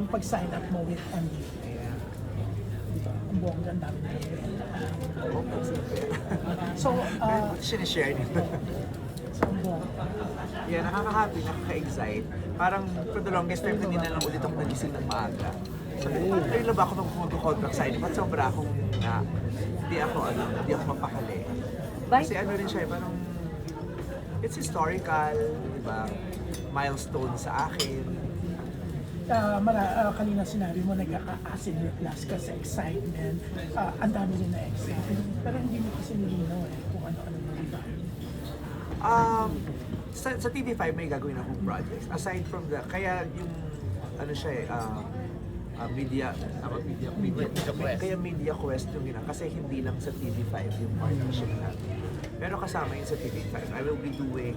yung pag-sign up mo with MD. Yeah. Ang bongga, ang dami na So, Sinishare niyo. so ang bongga. Yeah, nakaka-happy, nakaka-excite. Parang for the longest time, hindi na lang ulit ako nagising ng maaga. So, ngayon lang ba ako mag-contract signing? At sobra akong hindi ako mapakali. Kasi ano rin siya, parang it's historical, di ba? Milestone sa akin. Kanina sinabi mo nag-a-acid reflux ka sa excitement. Ang dami rin na excitement. Pero hindi mo kasi nilinaw kung ano-ano mo, di ba? Sa TV5 may gagawin akong projects. Aside from the, kaya yung ano siya media quest. Kaya media quest yung gina kasi hindi lang sa TV5 yung partnership natin. Pero kasama yun sa TV5. I will be doing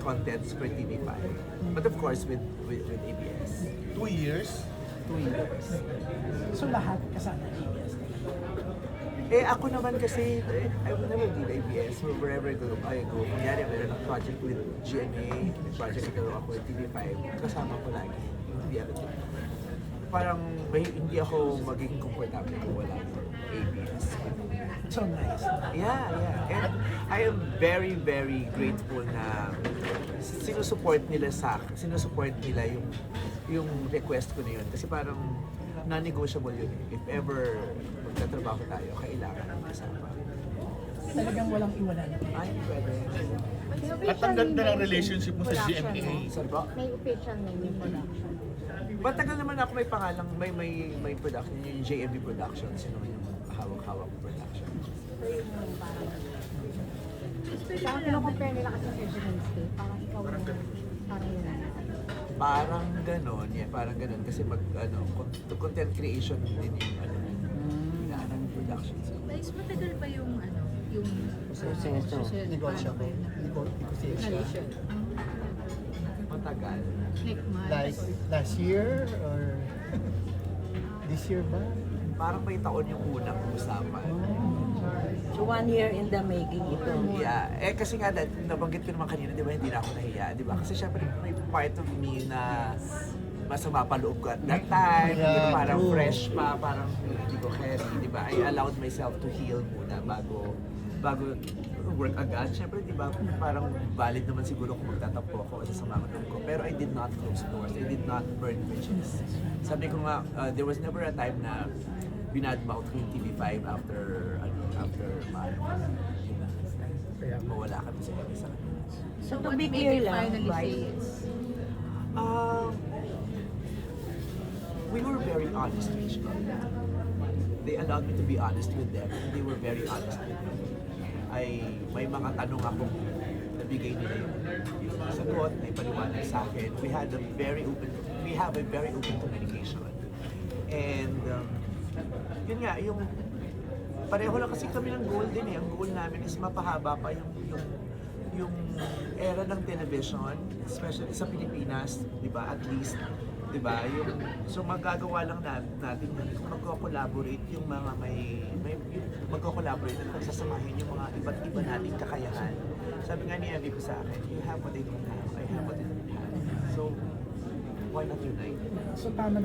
contents for TV5. But of course with ABS. 2 years? 2 years. So lahat kasama ABS. Ako naman kasi, I will never leave ABS. So wherever I go, kunyari meron ng project with GMA, may project ako with TV5, kasama ko lagi. Hindi ako parang hindi ako magiging komportable kung wala yung ABS. So nice. Yeah. And I am very, very grateful na sinusupport nila yung request ko na yun. Kasi parang non-negotiable yun. If ever magtatrabaho tayo, kailangan ng kasama. Talagang walang iwanan. Ay, pwede. At ang ganda ng relationship mo sa GMA. Sorry po? May official name yung production. Matagal naman ako may pangalang, may production, yung JMB Productions, yun naman yung hawak-hawak production. So yung parang... Parang kino-compare nila kasi sa Wednesday, parang ikaw yung parang yun. Parang ganon, parang ganon. Kasi content creation din yung inaanan ng production. So, Guys, matagal pa yung yung Proseso. Negotiable. Negotiation. matagal. Like months. Like last year or this year ba? Parang may taon yung unang usapan. So 1 year in the making ito. Yeah, kasi nga nabanggit ko naman kanina, di ba, hindi na ako nahiya, di ba? Kasi syempre may part of me na masama pa loob ko at that time, Yeah, parang true. fresh pa, parang hindi ko carry, di ba? I allowed myself to heal muna bago work agad. Syempre, di ba, parang valid naman siguro kung magtatampo ako sa mga loob ko. Pero I did not close doors, I did not burn bridges. Sabi ko nga, there was never a time na binadmouth ko yung TV5 after mawala kami sa isa. So to what be made clear you lang, finally right? say yes? We were very honest with each other. They allowed me to be honest with them, and they were very honest with me. May mga tanong ako nabigay nila yung sagot, may paliwanag sa akin. We have a very open communication. And yun nga, yung pareho lang kasi kami ng goal din eh. Ang goal namin is mapahaba pa yung era ng television, especially sa Pilipinas, di ba? At least, di ba? So magagawa lang natin magko-collaborate yung mga magko-collaborate at pagsasamahin yung mga iba't iba nating kakayahan. Sabi nga ni Evie ko sa akin, you have what I don't have, I have what I don't have. So, why not unite? So tama na